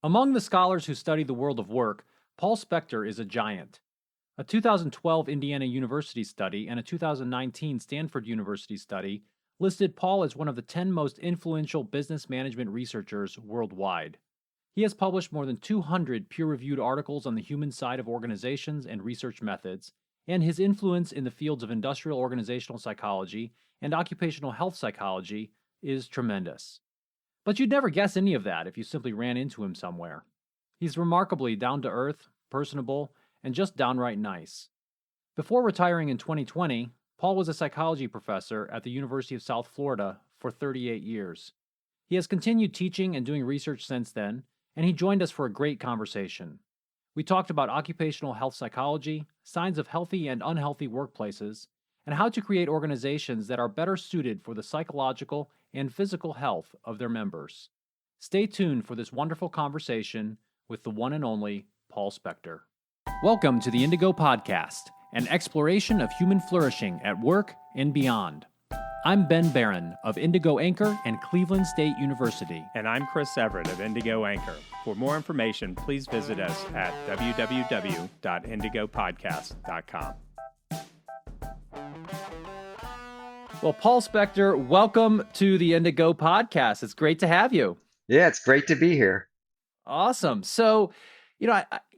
Among the scholars who study the world of work, Paul Spector is a giant. A 2012 Indiana University study and a 2019 Stanford University study listed Paul as one of the 10 most influential business management researchers worldwide. He has published more than 200 peer reviewed articles on the human side of organizations and research methods, and his influence in the fields of industrial organizational psychology and occupational health psychology is tremendous. But you'd never guess any of that if you simply ran into him somewhere. He's remarkably down to earth, personable, and just downright nice. Before retiring in 2020, Paul was a psychology professor at the University of South Florida for 38 years. He has continued teaching and doing research since then, and he joined us for a great conversation. We talked about occupational health psychology, signs of healthy and unhealthy workplaces, and how to create organizations that are better suited for the psychological and physical health of their members. Stay tuned for this wonderful conversation with the one and only Paul Spector. Welcome to the Indigo Podcast, an exploration of human flourishing at work and beyond. I'm Ben Barron of Indigo Anchor and Cleveland State University. And I'm Chris Everett of Indigo Anchor. For more information, please visit us at www.indigopodcast.com. Well, Paul Spector, welcome to the Indigo Podcast. It's great to have you. Yeah, it's great to be here. Awesome. So,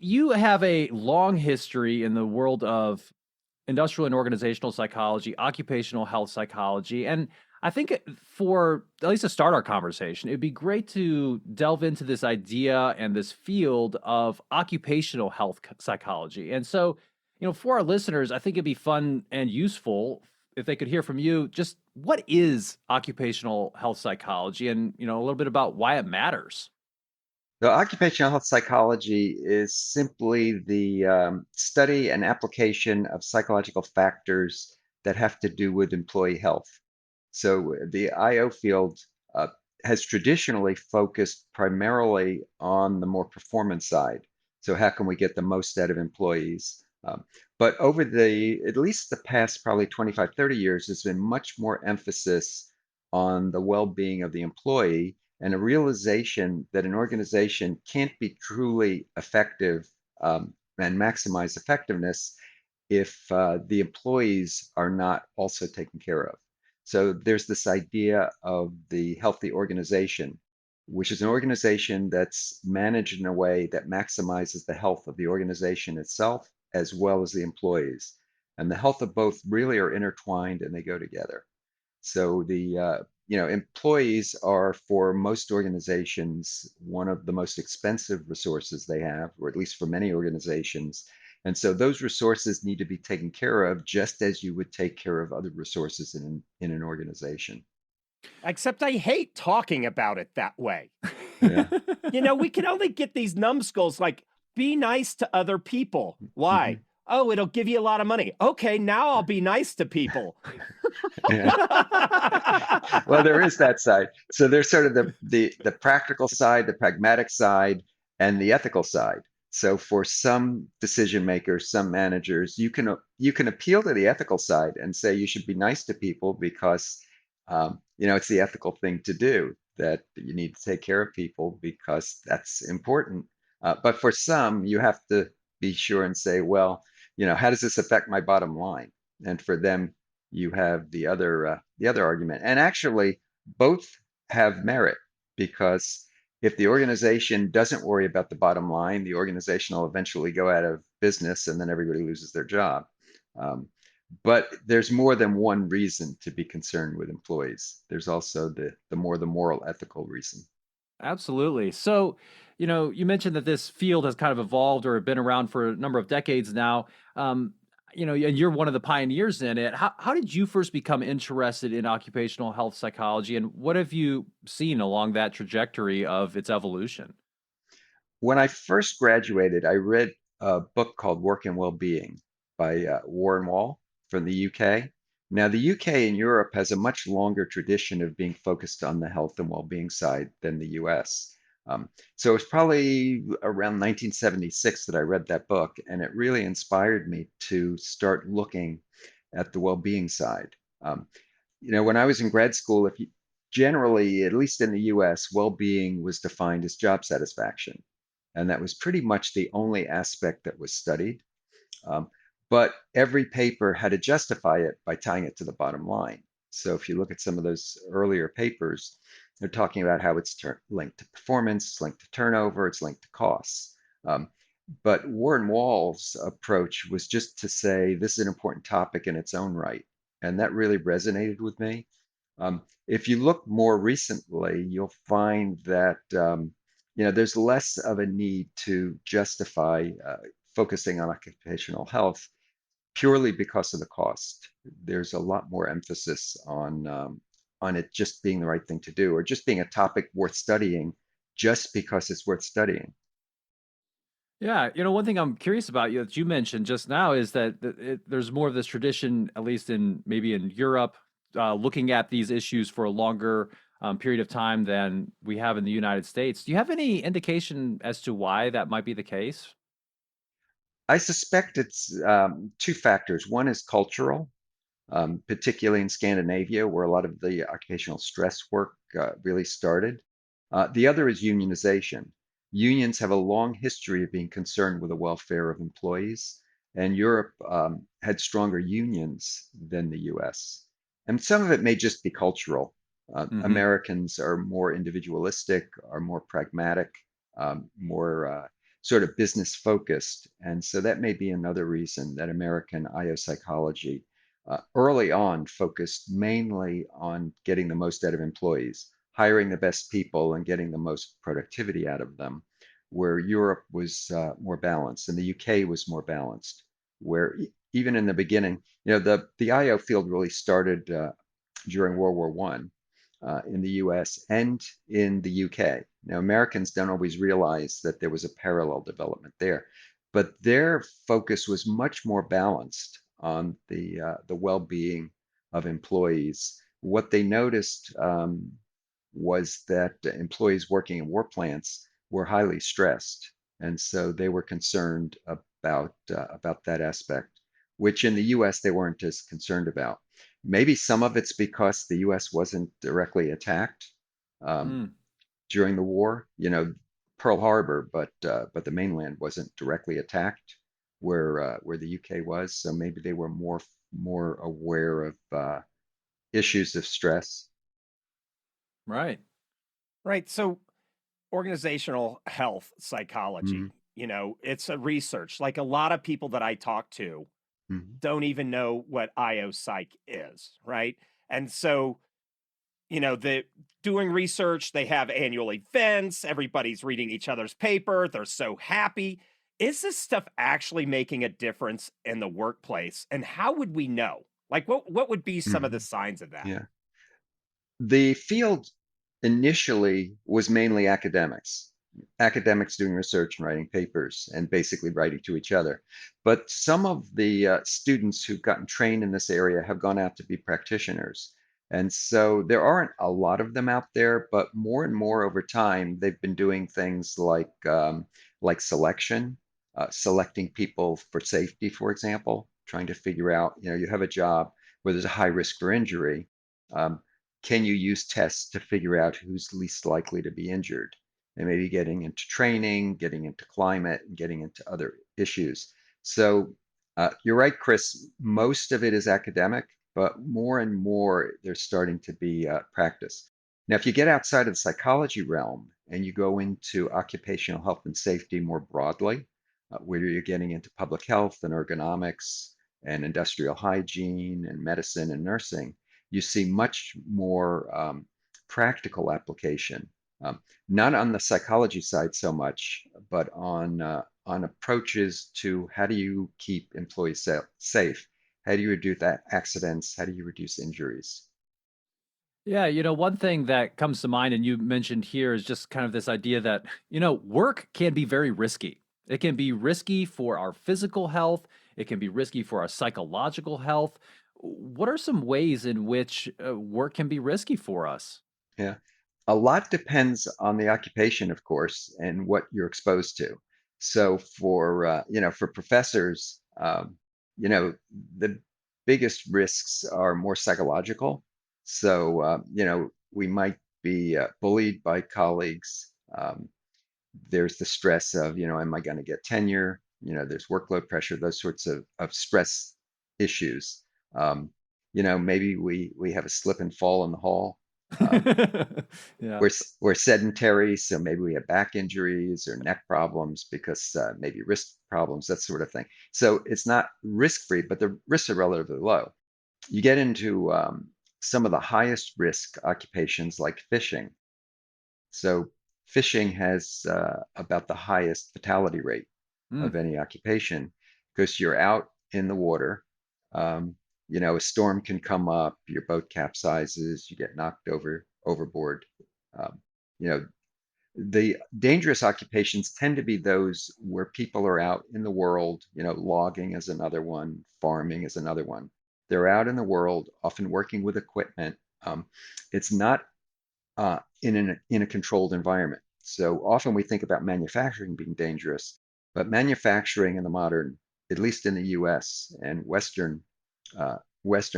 you have a long history in the world of industrial and organizational psychology, occupational health psychology, and I think for at least to start our conversation, it'd be great to delve into this idea and this field of occupational health psychology. And so, for our listeners, I think it'd be fun and useful if they could hear from you just what is occupational health psychology and, a little bit about why it matters. So occupational health psychology is simply the study and application of psychological factors that have to do with employee health. So the IO field has traditionally focused primarily on the more performance side. So how can we get the most out of employees? But over at least the past probably 25, 30 years, there's been much more emphasis on the well-being of the employee and a realization that an organization can't be truly effective and maximize effectiveness if the employees are not also taken care of. So there's this idea of the healthy organization, which is an organization that's managed in a way that maximizes the health of the organization itself as well as the employees. And the health of both really are intertwined and they go together. So the employees are, for most organizations, one of the most expensive resources they have, or at least for many organizations. And so those resources need to be taken care of just as you would take care of other resources in an organization. Except I hate talking about it that way. Yeah. We can only get these numbskulls like, be nice to other people. Why? Mm-hmm. Oh, it'll give you a lot of money. Okay, now I'll be nice to people. Well, there is that side. So there's sort of the practical side, the pragmatic side, and the ethical side. So for some decision makers, some managers, you can appeal to the ethical side and say you should be nice to people because it's the ethical thing to do, that you need to take care of people because that's important. But for some, you have to be sure and say, well, how does this affect my bottom line? And for them, you have the other argument. And actually, both have merit, because if the organization doesn't worry about the bottom line, the organization will eventually go out of business and then everybody loses their job. But there's more than one reason to be concerned with employees. There's also the moral, ethical reason. Absolutely. So, you mentioned that this field has kind of evolved or been around for a number of decades now. And you're one of the pioneers in it. How did you first become interested in occupational health psychology, and what have you seen along that trajectory of its evolution? When I first graduated, I read a book called Work and Wellbeing by Warren Wall from the UK. Now, the UK and Europe has a much longer tradition of being focused on the health and well-being side than the US. So it's probably around 1976 that I read that book, and it really inspired me to start looking at the well-being side. When I was in grad school, generally, at least in the US, well-being was defined as job satisfaction. And that was pretty much the only aspect that was studied. Um, but every paper had to justify it by tying it to the bottom line. So if you look at some of those earlier papers, they're talking about how it's linked to performance, it's linked to turnover, it's linked to costs. Um, but Warren Wall's approach was just to say this is an important topic in its own right. And that really resonated with me. If you look more recently, you'll find that there's less of a need to justify focusing on occupational health purely because of the cost. There's a lot more emphasis on it just being the right thing to do, or just being a topic worth studying, just because it's worth studying. Yeah, one thing I'm curious about that you mentioned just now is that there's more of this tradition, at least in maybe in Europe, looking at these issues for a longer period of time than we have in the United States. Do you have any indication as to why that might be the case? I suspect it's two factors. One is cultural, particularly in Scandinavia, where a lot of the occupational stress work really started. The other is unionization. Unions have a long history of being concerned with the welfare of employees, and Europe had stronger unions than the US. And some of it may just be cultural. Hmm. Americans are more individualistic, are more pragmatic, more sort of business focused. And so that may be another reason that American IO psychology early on focused mainly on getting the most out of employees, hiring the best people and getting the most productivity out of them, where Europe was more balanced and the UK was more balanced, where even in the beginning, the IO field really started during World War One in the US and in the UK. Now, Americans don't always realize that there was a parallel development there, but their focus was much more balanced on the well-being of employees. What they noticed was that employees working in war plants were highly stressed, and so they were concerned about that aspect, which in the U.S. they weren't as concerned about. Maybe some of it's because the U.S. wasn't directly attacked um, Mm. during the war. Pearl Harbor, but the mainland wasn't directly attacked where the UK was. So maybe they were more aware of issues of stress. Right. Right. So organizational health Hmm. psychology, it's a research. Like a lot of people that I talk to Hmm. don't even know what IO psych is, right? And so, the doing research, they have annual events, everybody's reading each other's paper, they're so happy. Is this stuff actually making a difference in the workplace? And how would we know? Like what would be some of the Hmm. signs of that? Yeah. The field initially was mainly academics doing research and writing papers and basically writing to each other. But some of the students who've gotten trained in this area have gone out to be practitioners. And so there aren't a lot of them out there, but more and more over time, they've been doing things like selection, selecting people for safety, for example, trying to figure out, you have a job where there's a high risk for injury. Um, can you use tests to figure out who's least likely to be injured? And maybe getting into training, getting into climate, and getting into other issues. So you're right, Chris. Most of it is academic, but more and more there's starting to be practice. Now, if you get outside of the psychology realm and you go into occupational health and safety more broadly, where you're getting into public health and ergonomics and industrial hygiene and medicine and nursing, you see much more practical application, um, not on the psychology side so much, but on approaches to how do you keep employees safe? How do you reduce accidents? How do you reduce injuries? Yeah, one thing that comes to mind, and you mentioned here, is just kind of this idea that, work can be very risky. It can be risky for our physical health, it can be risky for our psychological health. What are some ways in which work can be risky for us? Yeah. A lot depends on the occupation, of course, and what you're exposed to. So for professors, the biggest risks are more psychological. So we might be bullied by colleagues. There's the stress of, am I going to get tenure? There's workload pressure, those sorts of stress issues. Um, maybe we have a slip and fall in the hall. Um, Yeah. we're sedentary, so maybe we have back injuries or neck problems because maybe wrist problems, that sort of thing. So it's not risk-free, but the risks are relatively low. You get into some of the highest risk occupations like fishing. So fishing has about the highest fatality rate Mm. of any occupation because you're out in the water. Um, a storm can come up, your boat capsizes, you get knocked overboard. Um, you know, the dangerous occupations tend to be those where people are out in the world. Logging is another one, farming is another one. They're out in the world, often working with equipment. It's not in a controlled environment. So often we think about manufacturing being dangerous, but manufacturing in the modern, at least in the U.S. and Western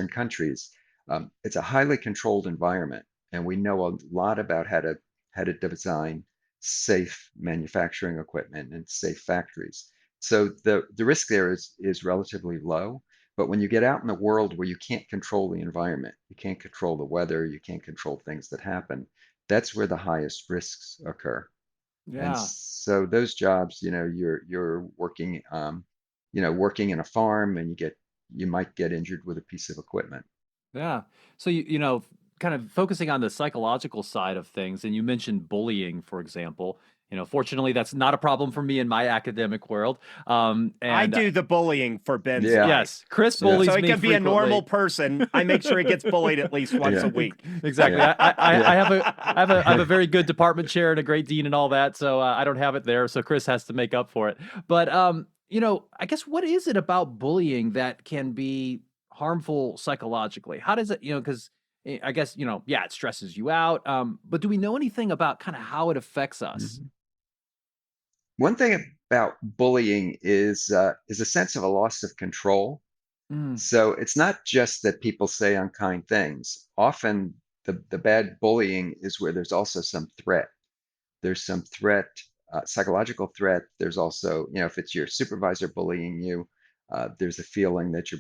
countries, it's a highly controlled environment, and we know a lot about how to design safe manufacturing equipment and safe factories. So the risk there is relatively low. But when you get out in the world where you can't control the environment, you can't control the weather, you can't control things that happen, that's where the highest risks occur. And Yeah. so those jobs, you're working, working in a farm, and you might get injured with a piece of equipment. Yeah. So kind of focusing on the psychological side of things, and you mentioned bullying, for example. Fortunately, that's not a problem for me in my academic world. I And do the bullying for Ben's Yeah, wife. yes, Chris So, yeah, so bullies he me can be a normal frequently. person. I make sure he gets bullied at least once yeah, a week. Exactly. yeah, I yeah, have a very good department chair and a great dean and all that. So I don't have it there. So Chris has to make up for it. But I guess what is it about bullying that can be harmful psychologically? How does it, because I guess, yeah, it stresses you out. But do we know anything about kind of how it affects us? Mhm. One thing about bullying is a sense of a loss of control. Mm, So it's not just that people say unkind things. Often the bad bullying is where there's also some threat. There's some threat, psychological threat. There's also, if it's your supervisor bullying you, there's a feeling that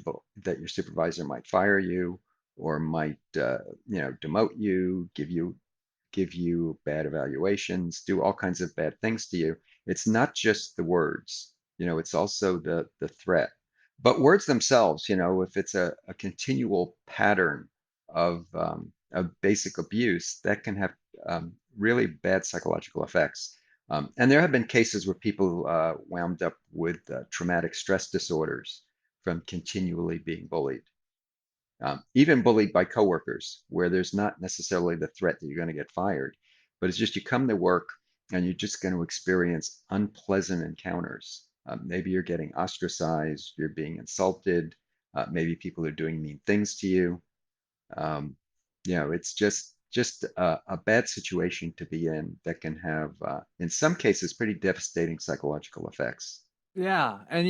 your supervisor might fire you or might, demote you, give you bad evaluations, do all kinds of bad things to you. It's not just the words, it's also the threat. But words themselves, if it's a continual pattern of basic abuse, that can have really bad psychological effects. And there have been cases where people wound up with traumatic stress disorders from continually being bullied, even bullied by coworkers, where there's not necessarily the threat that you're going to get fired, but it's just you come to work and you're just going to experience unpleasant encounters. Maybe you're getting ostracized, you're being insulted, maybe people are doing mean things to you. Um, it's just a bad situation to be in that can have, in some cases, pretty devastating psychological effects. yeah. And,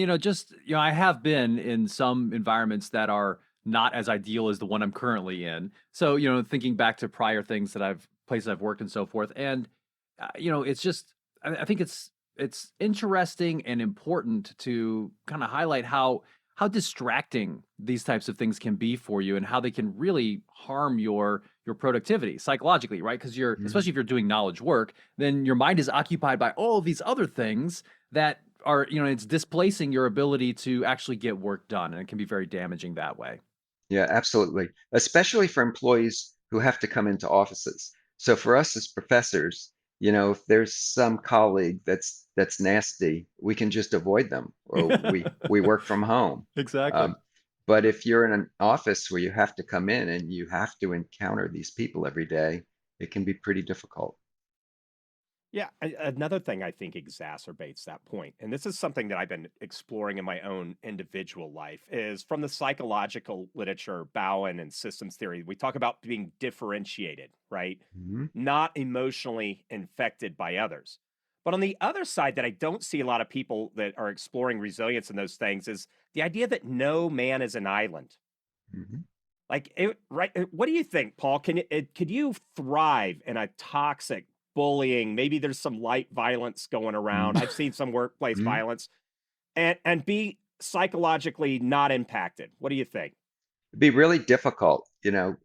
I have been in some environments that are not as ideal as the one I'm currently in. So, thinking back to prior things places I've worked and so forth. And, it's just, I think it's interesting and important to kind of highlight how distracting these types of things can be for you and how they can really harm your productivity psychologically, right? Because Mhm. especially if you're doing knowledge work, then your mind is occupied by all of these other things that are, it's displacing your ability to actually get work done, and it can be very damaging that way. Yeah, absolutely. Especially for employees who have to come into offices. So for us as professors, if there's some colleague that's nasty, we can just avoid them, or we work from home. Exactly. Um, but if you're in an office where you have to come in and you have to encounter these people every day, it can be pretty difficult. Yeah, another thing I think exacerbates that point, and this is something that I've been exploring in my own individual life, is from the psychological literature, Bowen and systems theory. We talk about being differentiated, right? Mhm. Not emotionally infected by others. But on the other side, that I don't see a lot of people that are exploring resilience in those things is the idea that no man is an island. Mhm. Like, right? What do you think, Paul? Could you thrive in a toxic bullying, maybe there's some light violence going around. I've seen some workplace Mhm. violence, and be psychologically not impacted. What do you think? It'd be really difficult.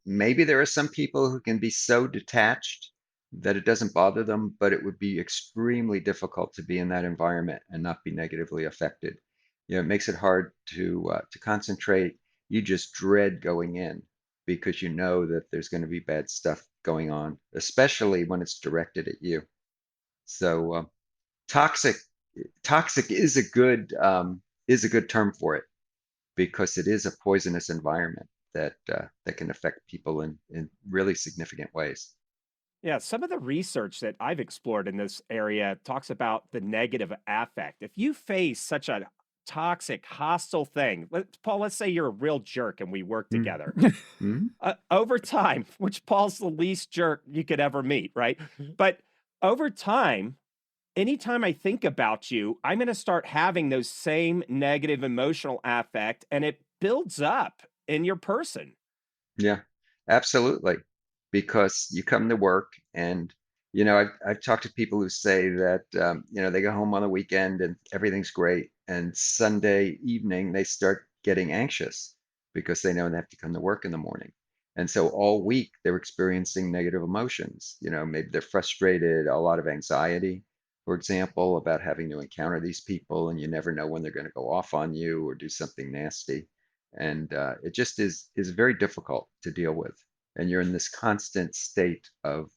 Maybe there are some people who can be so detached that it doesn't bother them, but it would be extremely difficult to be in that environment and not be negatively affected. It makes it hard to concentrate. You just dread going in because you know that there's going to be bad stuff going on, especially when it's directed at you. So toxic toxic is a good term for it because it is a poisonous environment that can affect people in really significant ways. Yeah, some of the research that I've explored in this area talks about the negative affect. If you face such a toxic, hostile thing, Paul, let's say you're a real jerk and we work Mm. together. Mhm. Over time, which Paul's the least jerk you could ever meet, right? But over time, anytime I think about you, I'm going to start having those same negative emotional affect, and it builds up in your person. Yeah, absolutely. Because you come to work and I've talked to people who say that they go home on the weekend and everything's great, and Sunday evening they start getting anxious because they know they have to come to work in the morning. And so all week they're experiencing negative emotions. Maybe they're frustrated, a lot of anxiety, for example, about having to encounter these people, and you never know when they're going to go off on you or do something nasty. And it just is very difficult to deal with. And you're in this constant state of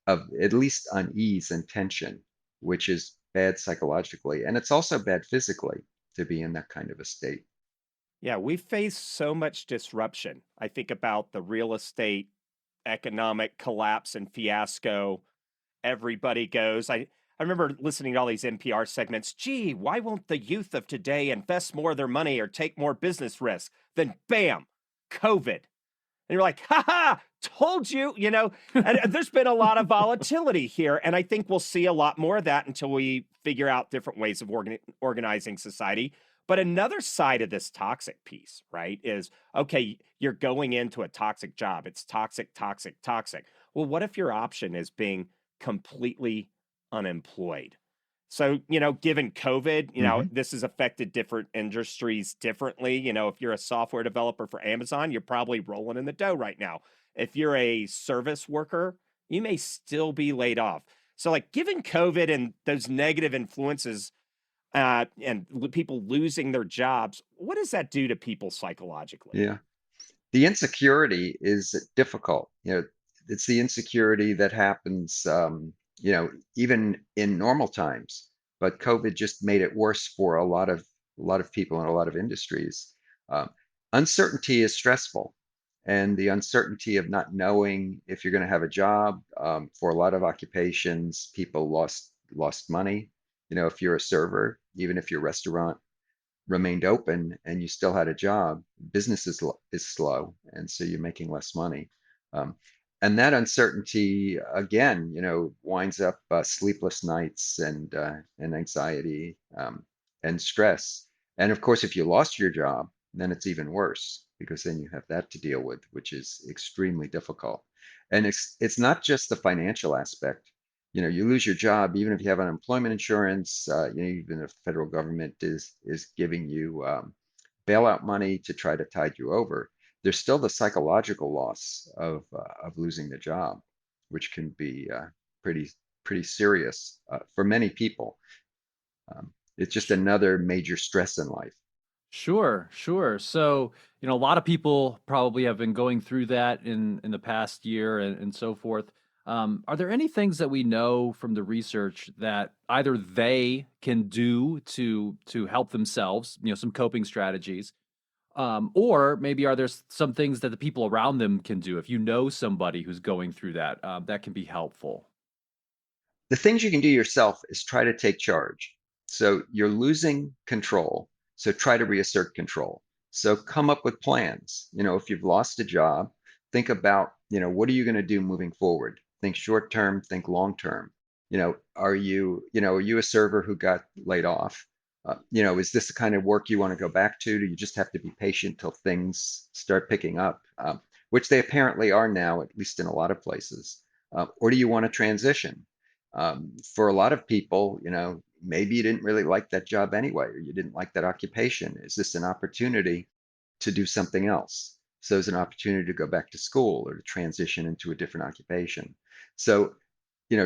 at least unease and tension, which is bad psychologically, and it's also bad physically to be in that kind of a state. Yeah, we face so much disruption. I think about the real estate economic collapse and fiasco. Everybody goes. I remember listening to all these NPR segments. Gee, why won't the youth of today invest more of their money or take more business risks? Then bam, COVID. And you're like, ha ha, told you, and there's been a lot of volatility here. And I think we'll see a lot more of that until we figure out different ways of organizing society. But another side of this toxic piece, right, is okay, you're going into a toxic job. It's toxic, toxic, toxic. Well, what if your option is being completely unemployed? So, given COVID, Hmm. this has affected different industries differently. If you're a software developer for Amazon, you're probably rolling in the dough right now. If you're a service worker, you may still be laid off. So, like, given COVID and those negative influences and people losing their jobs, what does that do to people psychologically? Yeah. The insecurity is difficult. It's the insecurity that happens, even in normal times. But COVID just made it worse for a lot of people in a lot of industries. Um, Uncertainty is stressful, and the uncertainty of not knowing if you're going to have a job. For a lot of occupations, people lost money. If you're a server, even if your restaurant remained open and you still had a job, business is slow, and so you're making less money. Um, and that uncertainty again, winds up sleepless nights and anxiety and stress. And of course, if you lost your job, then it's even worse because then you have that to deal with, which is extremely difficult. And it's not just the financial aspect. You lose your job, even if you have unemployment insurance, even if the federal government is giving you bailout money to try to tide you over, there's still the psychological loss of losing the job, which can be pretty pretty serious for many people. It's just another major stress in life. Sure, sure. So, a lot of people probably have been going through that in the past year and so forth. Are there any things that we know from the research that either they can do to help themselves, some coping strategies, or maybe are there some things that the people around them can do? If you know somebody who's going through that, that can be helpful. The things you can do yourself is try to take charge. So you're losing control. So try to reassert control. So come up with plans. If you've lost a job, think about, what are you going to do moving forward? Think short term, think long term. Are you a server who got laid off? Is this the kind of work you want to go back to? Do you just have to be patient till things start picking up? Which they apparently are now, at least in a lot of places. or do you want to transition? For a lot of people, maybe you didn't really like that job anyway, or you didn't like that occupation. Is this an opportunity to do something else? So it's an opportunity to go back to school or to transition into a different occupation. So,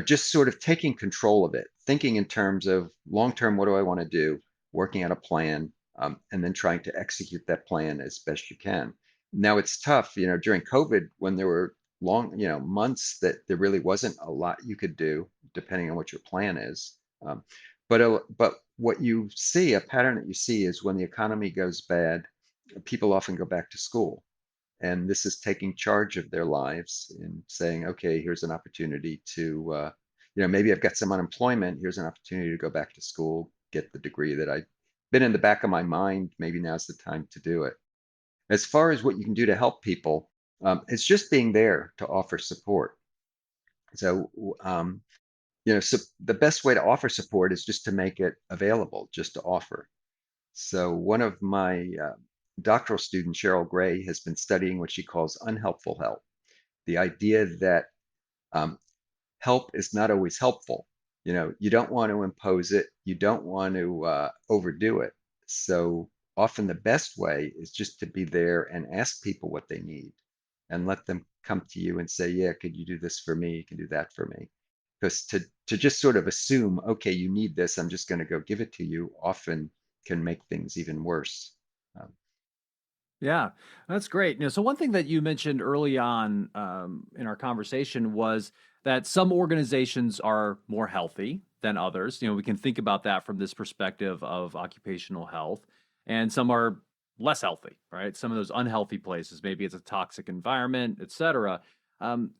just sort of taking control of it, thinking in terms of long term, what do I want to do? Working out a plan, and then trying to execute that plan as best you can. Now it's tough, during COVID when there were long, months that there really wasn't a lot you could do, depending on what your plan is. But what you see, a pattern that you see, is when the economy goes bad, people often go back to school. And this is taking charge of their lives and saying, okay, here's an opportunity to, maybe I've got some unemployment. Here's an opportunity to go back to school, get the degree that I've been in the back of my mind. Maybe now's the time to do it. As far as what you can do to help people, it's just being there to offer support. So, so the best way to offer support is just to make it available, just to offer. So one of my doctoral students, Cheryl Gray, has been studying what she calls unhelpful help. The idea that help is not always helpful. You don't want to impose it. You don't want to overdo it. So often the best way is just to be there and ask people what they need and let them come to you and say, yeah, could you do this for me? You can do that for me. Because to just sort of assume, okay, you need this, I'm just going to go give it to you, often can make things even worse. Um, Yeah, that's great. So one thing that you mentioned early on in our conversation was that some organizations are more healthy than others. We can think about that from this perspective of occupational health, and some are less healthy, right? Some of those unhealthy places, maybe it's a toxic environment, et cetera. Um,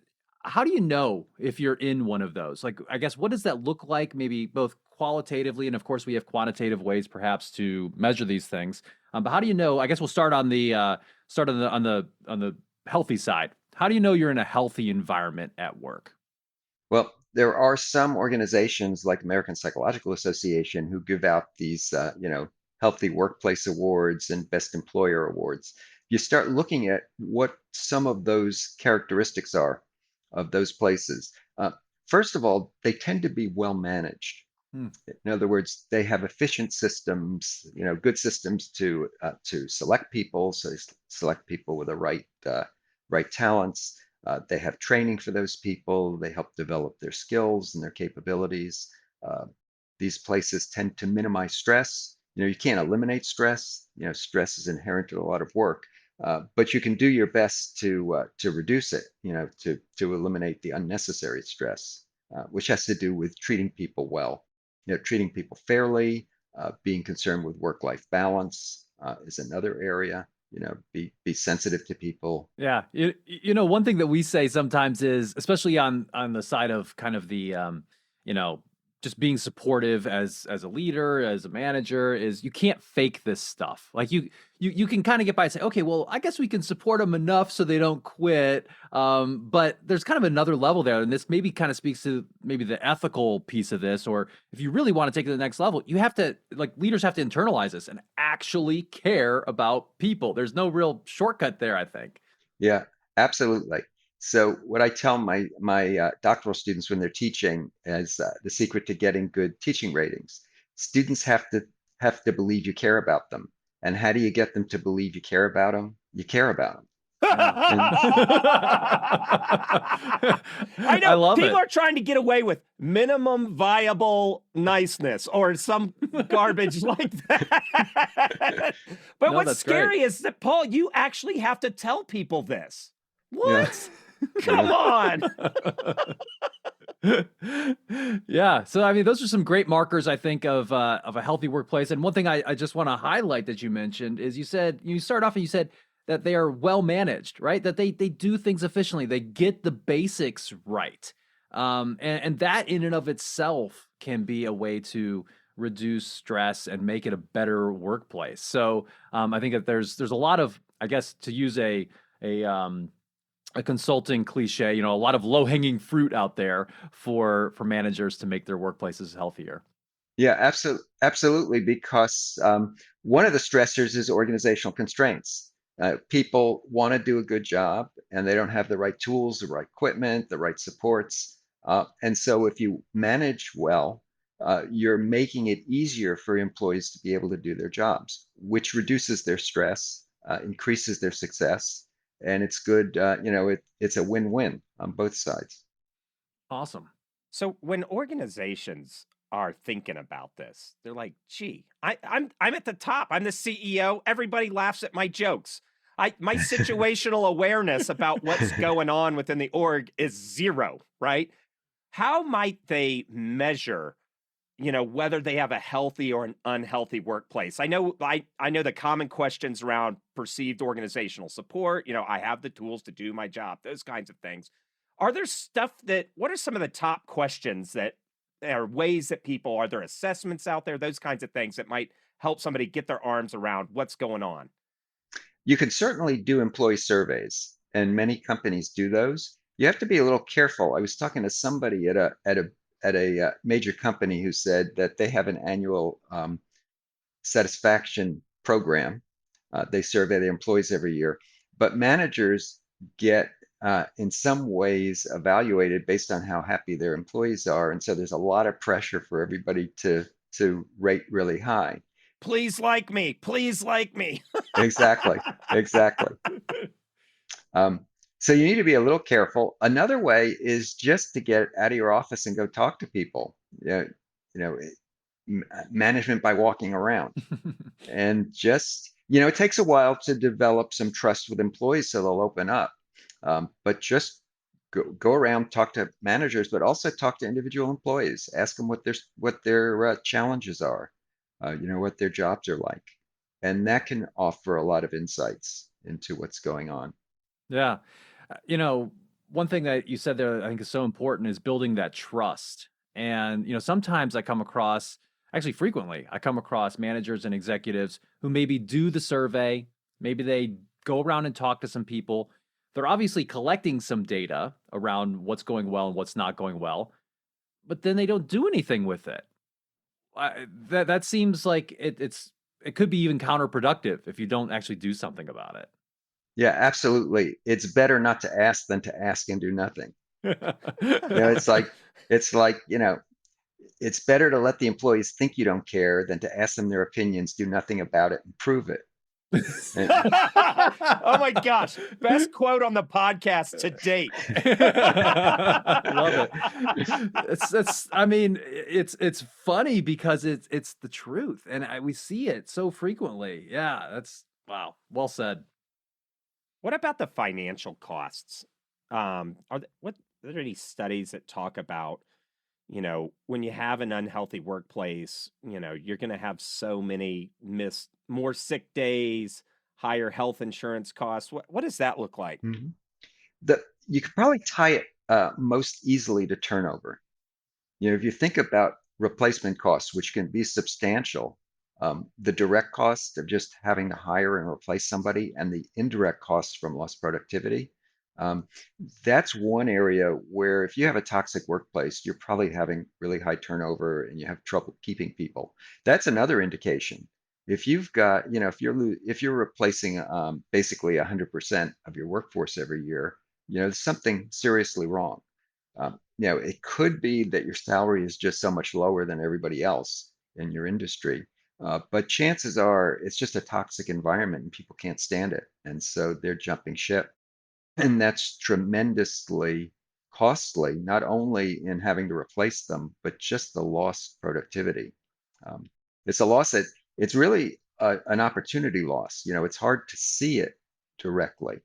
how do you know if you're in one of those? Like, I guess, what does that look like? Maybe both qualitatively, and of course, we have quantitative ways, perhaps, to measure these things. But how do you know? I guess we'll start on the healthy side. How do you know you're in a healthy environment at work? well, there are some organizations like American Psychological Association who give out these, healthy workplace awards and best employer awards. You start looking at what some of those characteristics are of those places. First of all, they tend to be well managed. Hmm. In other words, they have efficient systems, good systems to select people, so they select people with the right talents. They have training for those people. They help develop their skills and their capabilities. Uh, these places tend to minimize stress. You can't eliminate stress. Stress is inherent to a lot of work, but you can do your best to reduce it. To eliminate the unnecessary stress, which has to do with treating people well. Treating people fairly, being concerned with work-life balance is another area. Be sensitive to people. Yeah, one thing that we say sometimes is, especially on the side of kind of the, you know, just being supportive as a leader, as a manager, is you can't fake this stuff. Like you can kind of get by and say, okay, well, I guess we can support them enough so they don't quit. But there's kind of another level there, and this maybe kind of speaks to maybe the ethical piece of this, or if you really want to take it to the next level, you have to, like, leaders have to internalize this and actually care about people. There's no real shortcut there, I think. Yeah, absolutely. So what I tell my doctoral students when they're teaching is the secret to getting good teaching ratings. Students have to believe you care about them. And how do you get them to believe you care about them? You care about them. And I I know love people it. are trying to get away with minimum viable niceness or some garbage like that. But No, what's that's scary great. is that, Paul, you actually have to tell people this. yeah, What? Come on. Yeah. So I mean, those are some great markers, I think, of a healthy workplace. And one thing I just want to highlight that you mentioned is you start off and you said that they are well managed, right? That they do things efficiently. They get the basics right. And that in and of itself can be a way to reduce stress and make it a better workplace. So I think that there's a lot of, I guess, to use a consulting cliche, a lot of low-hanging fruit out there for managers to make their workplaces healthier. yeah, absolutely, because one of the stressors is organizational constraints. People want to do a good job and they don't have the right tools, the right equipment, the right supports. And so if you manage well, you're making it easier for employees to be able to do their jobs, which reduces their stress, increases their success, and it's good. It's a win-win on both sides. Awesome. So when organizations are thinking about this, they're like, "Gee, I'm at the top. I'm the CEO. Everybody laughs at my jokes. My situational awareness about what's going on within the org is zero, right? How might they measure, whether they have a healthy or an unhealthy workplace? I know the common questions around perceived organizational support. I have the tools to do my job. Those kinds of things. What are some of the top questions that are ways that are there assessments out there, those kinds of things that might help somebody get their arms around what's going on? You can certainly do employee surveys, and many companies do those. You have to be a little careful. I was talking to somebody at a major company who said that they have an annual satisfaction program. They survey their employees every year, but managers get in some ways evaluated based on how happy their employees are, and so there's a lot of pressure for everybody to rate really high. Please like me. Please like me. Exactly, exactly. Um, so you need to be a little careful. Another way is just to get out of your office and go talk to people. You know, management by walking around, and just it takes a while to develop some trust with employees so they'll open up. But just go around, talk to managers, but also talk to individual employees. Ask them what their challenges are. What their jobs are like, and that can offer a lot of insights into what's going on. Yeah. One thing that you said there I think is so important is building that trust. And, sometimes actually frequently, I come across managers and executives who maybe do the survey, maybe they go around and talk to some people. They're obviously collecting some data around what's going well and what's not going well, but then they don't do anything with it. That seems like it could be even counterproductive if you don't actually do something about it. Yeah, absolutely. It's better not to ask than to ask and do nothing. It's like it's like, it's better to let the employees think you don't care than to ask them their opinions, do nothing about it, and prove it. And- Oh my gosh. Best quote on the podcast to date. Love it. It's funny because it's the truth, and we see it so frequently. Yeah, that's wow. Well said. What about the financial costs? Are there any studies that talk about, when you have an unhealthy workplace, you're going to have so many more sick days, higher health insurance costs. What does that look like? Mhm. You could probably tie it most easily to turnover. If you think about replacement costs, which can be substantial, the direct cost of just having to hire and replace somebody, and the indirect costs from lost productivity, um, that's one area where if you have a toxic workplace, you're probably having really high turnover and you have trouble keeping people. That's another indication. If you've got, if you're replacing basically 100% of your workforce every year, there's something seriously wrong. It could be that your salary is just so much lower than everybody else in your industry. But chances are it's just a toxic environment and people can't stand it. And so they're jumping ship. And that's tremendously costly, not only in having to replace them, but just the lost productivity. Um, it's a loss that it's really an opportunity loss. It's hard to see it directly.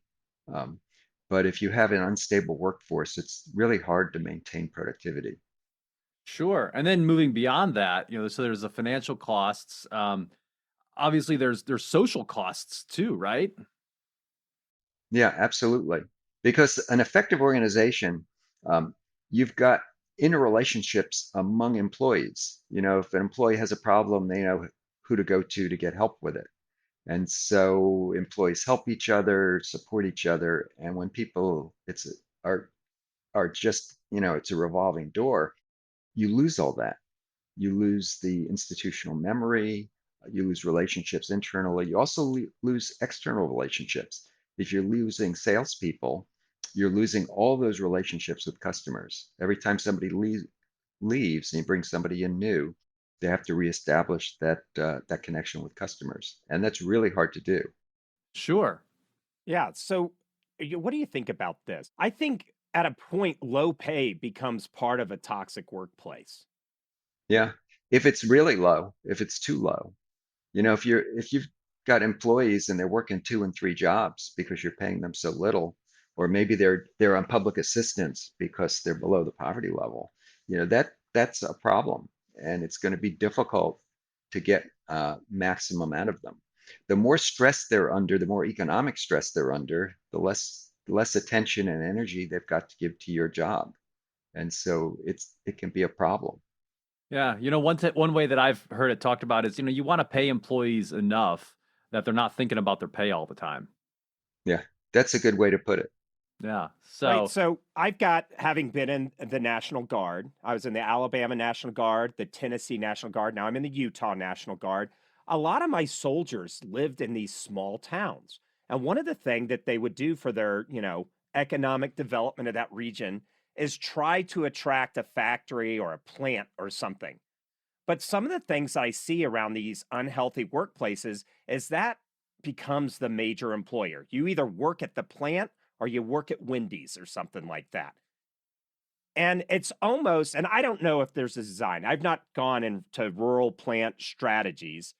Um, but if you have an unstable workforce, it's really hard to maintain productivity. Sure. And then moving beyond that, so there's the financial costs. Obviously, there's social costs too, right? Yeah, absolutely. Because an effective organization, you've got interrelationships among employees. If an employee has a problem, they know who to go to get help with it. And so employees help each other, support each other. And when people are just, it's a revolving door, you lose all that. You lose the institutional memory. You lose relationships internally. You also lose external relationships. If you're losing salespeople, you're losing all those relationships with customers. Every time somebody leaves and you bring somebody in new, they have to reestablish that connection with customers, and that's really hard to do. Sure. Yeah. So, what do you think about this? I think at a point, low pay becomes part of a toxic workplace. Yeah, if it's really low, if it's too low, if you've got employees and they're working two and three jobs because you're paying them so little, or maybe they're on public assistance because they're below the poverty level, that's a problem, and it's going to be difficult to get maximum out of them. The more stress they're under, the more economic stress they're under, the less attention and energy they've got to give to your job, and so it can be a problem. Yeah, one way that I've heard it talked about is, you want to pay employees enough that they're not thinking about their pay all the time. Yeah, that's a good way to put it. Yeah. Right. So, So I've got, having been in the National Guard, I was in the Alabama National Guard, the Tennessee National Guard. Now I'm in the Utah National Guard. A lot of my soldiers lived in these small towns. And one of the things that they would do for their, economic development of that region is try to attract a factory or a plant or something. But some of the things I see around these unhealthy workplaces is that becomes the major employer. You either work at the plant or you work at Wendy's or something like that. And it's almost, and I don't know if there's a design. I've not gone into rural plant strategies,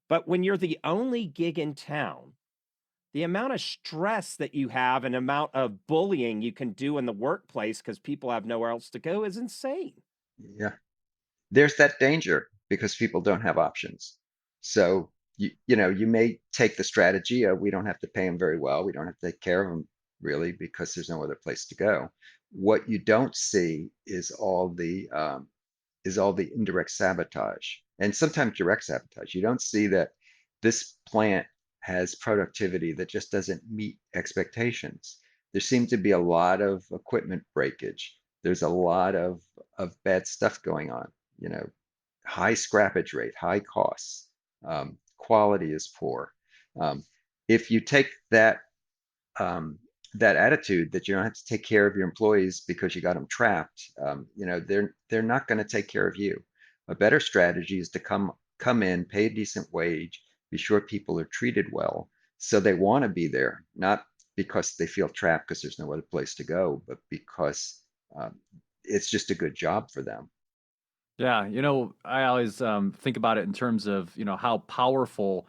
but when you're the only gig in town, the amount of stress that you have and amount of bullying you can do in the workplace because people have nowhere else to go is insane. Yeah. There's that danger because people don't have options. So you may take the strategy of we don't have to pay them very well. We don't have to take care of them really because there's no other place to go. What you don't see is all the indirect sabotage and sometimes direct sabotage. You don't see that this plant has productivity that just doesn't meet expectations. There seems to be a lot of equipment breakage. There's a lot of bad stuff going on. You know, high scrappage rate, high costs, quality is poor. Um, if you take um, that attitude that you don't have to take care of your employees because you got them trapped, they're not going to take care of you. A better strategy is to come in, pay a decent wage, be sure people are treated well, so they want to be there, not because they feel trapped because there's no other place to go, but because um, it's just a good job for them. yeah, I always think about it in terms of, how powerful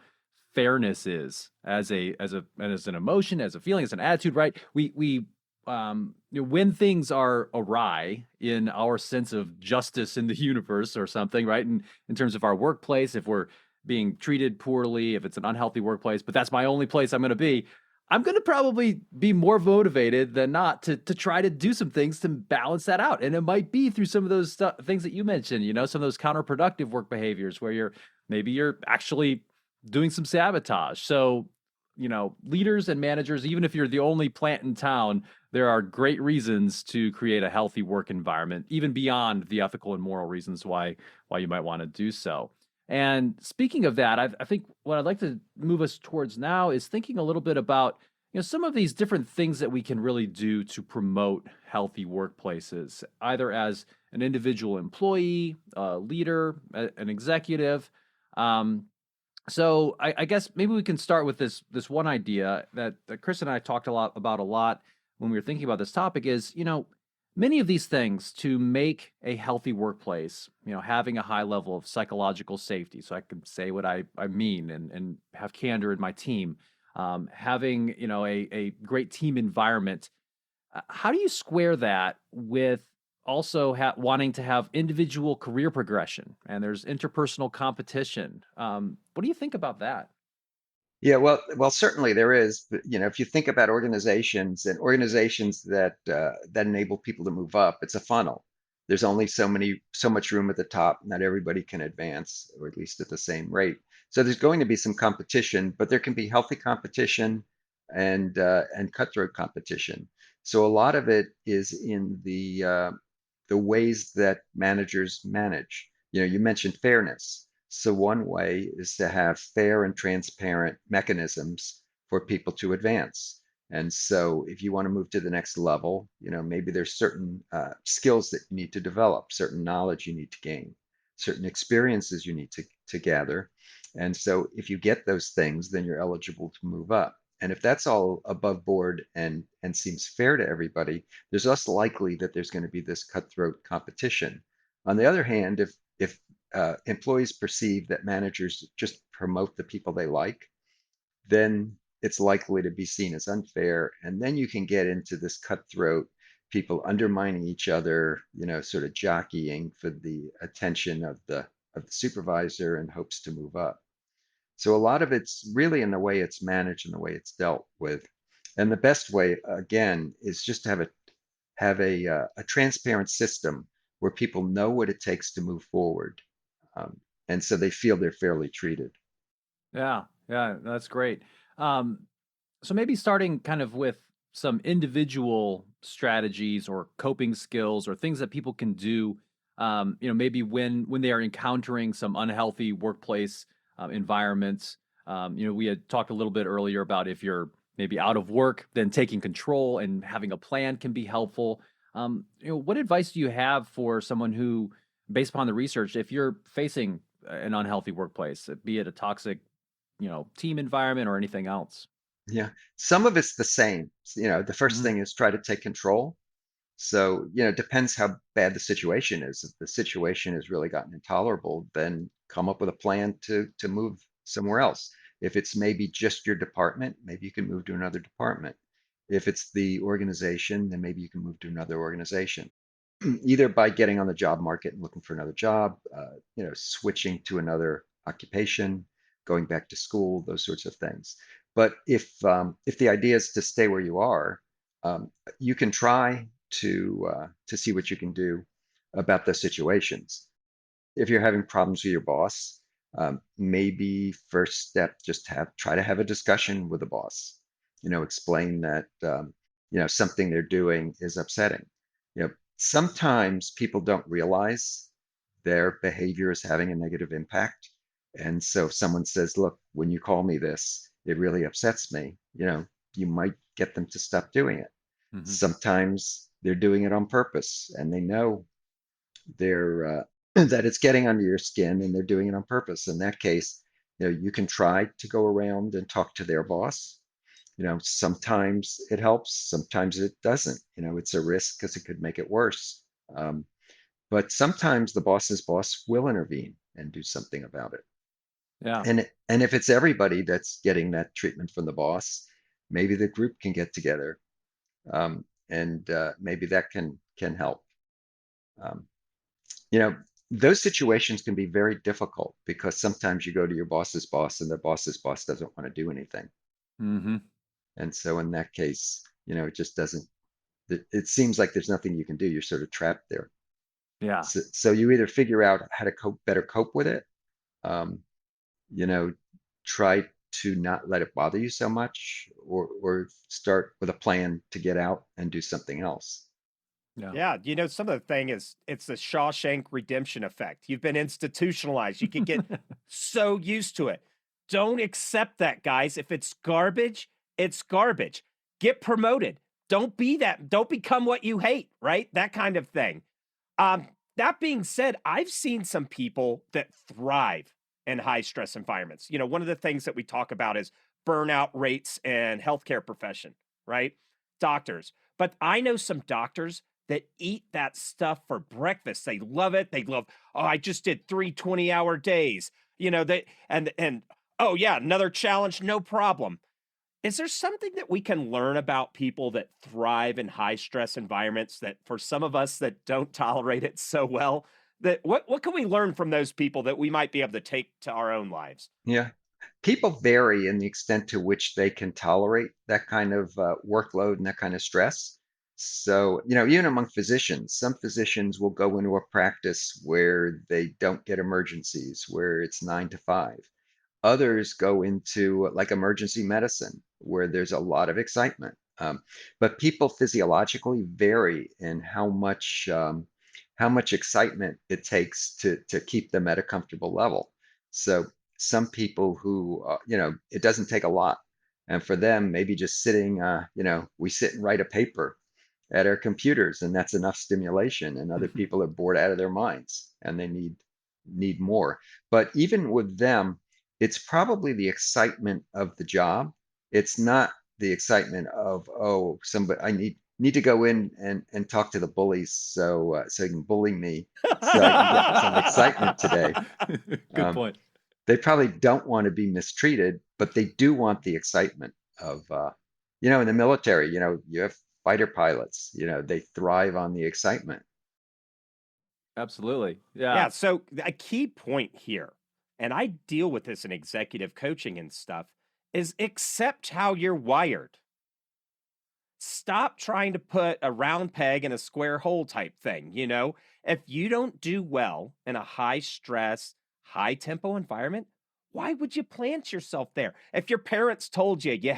fairness is as an emotion, as a feeling, as an attitude, right? When things are awry in our sense of justice in the universe or something, right? And in terms of our workplace, if we're being treated poorly, if it's an unhealthy workplace, but that's my only place I'm going to be, I'm going to probably be more motivated than not to try to do some things to balance that out. And it might be through some of those things that you mentioned, some of those counterproductive work behaviors where maybe you're actually doing some sabotage. So, leaders and managers, even if you're the only plant in town, there are great reasons to create a healthy work environment, even beyond the ethical and moral reasons why you might want to do so. And speaking of that, I think what I'd like to move us towards now is thinking a little bit about some of these different things that we can really do to promote healthy workplaces, either as an individual employee, a leader, an executive. Um, so I guess maybe we can start with this one idea that Chris and I talked a lot when we were thinking about this topic is, many of these things to make a healthy workplace, having a high level of psychological safety, so I can say what I mean and have candor in my team, having, a great team environment. How do you square that with also wanting to have individual career progression and there's interpersonal competition? What do you think about that? Yeah, well, certainly there is. But, if you think about organizations and organizations that enable people to move up, it's a funnel. There's only so much room at the top. Not everybody can advance, or at least at the same rate. So there's going to be some competition, but there can be healthy competition and cutthroat competition. So a lot of it is in the ways that managers manage. You mentioned fairness. So one way is to have fair and transparent mechanisms for people to advance. And so if you want to move to the next level, maybe there's certain skills that you need to develop, certain knowledge you need to gain, certain experiences you need to gather. And so if you get those things, then you're eligible to move up. And if that's all above board and seems fair to everybody, there's less likely that there's going to be this cutthroat competition. On the other hand, if employees perceive that managers just promote the people they like, then it's likely to be seen as unfair. And then you can get into this cutthroat, people undermining each other, sort of jockeying for the attention of the supervisor in hopes to move up. So a lot of it's really in the way it's managed and the way it's dealt with. And the best way, again, is just to have a transparent system where people know what it takes to move forward, um, and so they feel they're fairly treated. Yeah, yeah, that's great. Um, so maybe starting kind of with some individual strategies or coping skills or things that people can do, maybe when they are encountering some unhealthy workplace environments. We had talked a little bit earlier about if you're maybe out of work, then taking control and having a plan can be helpful. What advice do you have for someone who, based upon the research, if you're facing an unhealthy workplace, be it a toxic, team environment or anything else? Yeah, some of it's the same. The first Hmm. thing is try to take control. So, it depends how bad the situation is. If the situation has really gotten intolerable, then come up with a plan to move somewhere else. If it's maybe just your department, maybe you can move to another department. If it's the organization, then maybe you can move to another organization, either by getting on the job market and looking for another job, switching to another occupation, going back to school, those sorts of things. But if the idea is to stay where you are, you can try to see what you can do about the situations. If you're having problems with your boss, maybe first step, just try to have a discussion with the boss. Explain that something they're doing is upsetting. Sometimes people don't realize their behavior is having a negative impact. And so if someone says, look, when you call me this, it really upsets me, you might get them to stop doing it. Hmm. Sometimes they're doing it on purpose and they know they're that it's getting under your skin and they're doing it on purpose. In that case, you can try to go around and talk to their boss. Sometimes it helps, sometimes it doesn't. It's a risk because it could make it worse. Um, but sometimes the boss's boss will intervene and do something about it. Yeah. And if it's everybody that's getting that treatment from the boss, maybe the group can get together, and maybe that can help. Um, you know, those situations can be very difficult because sometimes you go to your boss's boss and the boss's boss doesn't want to do anything. Hmm. And so in that case, it just doesn't, it seems like there's nothing you can do. You're sort of trapped there. Yeah. So you either figure out how to better cope with it, um, you know, try to not let it bother you so much, or start with a plan to get out and do something else. Yeah. Yeah, some of the thing is it's the Shawshank Redemption effect. You've been institutionalized. You can get so used to it. Don't accept that, guys. If it's garbage, it's garbage. Get promoted. Don't be that. Don't become what you hate, right? That kind of thing. Um, that being said, I've seen some people that thrive in high stress environments. One of the things that we talk about is burnout rates in healthcare profession, right? Doctors. But I know some doctors that eat that stuff for breakfast. They love it. They love, oh, I just did 3 20-hour days. They and oh yeah, another challenge, no problem. Is there something that we can learn about people that thrive in high stress environments that for some of us that don't tolerate it so well, that what can we learn from those people that we might be able to take to our own lives? Yeah. People vary in the extent to which they can tolerate that kind of workload and that kind of stress. So, even among physicians, some physicians will go into a practice where they don't get emergencies, where it's 9 to 5. Others go into like emergency medicine, where there's a lot of excitement. But people physiologically vary in how much excitement it takes to keep them at a comfortable level. So some people who, it doesn't take a lot. And for them, maybe just sitting, we sit and write a paper at our computers, and that's enough stimulation. And other people are bored out of their minds, and they need more. But even with them, it's probably the excitement of the job. It's not the excitement of, oh, somebody I need to go in and talk to the bullies so you can bully me so I can get some excitement today. Good Um, point. they probably don't want to be mistreated, but they do want the excitement of, in the military, you have fighter pilots, they thrive on the excitement. Absolutely. Yeah. Yeah, so a key point here, and I deal with this in executive coaching and stuff, is accept how you're wired. Stop trying to put a round peg in a square hole type thing. If you don't do well in a high stress, high tempo environment, why would you plant yourself there? If your parents told you you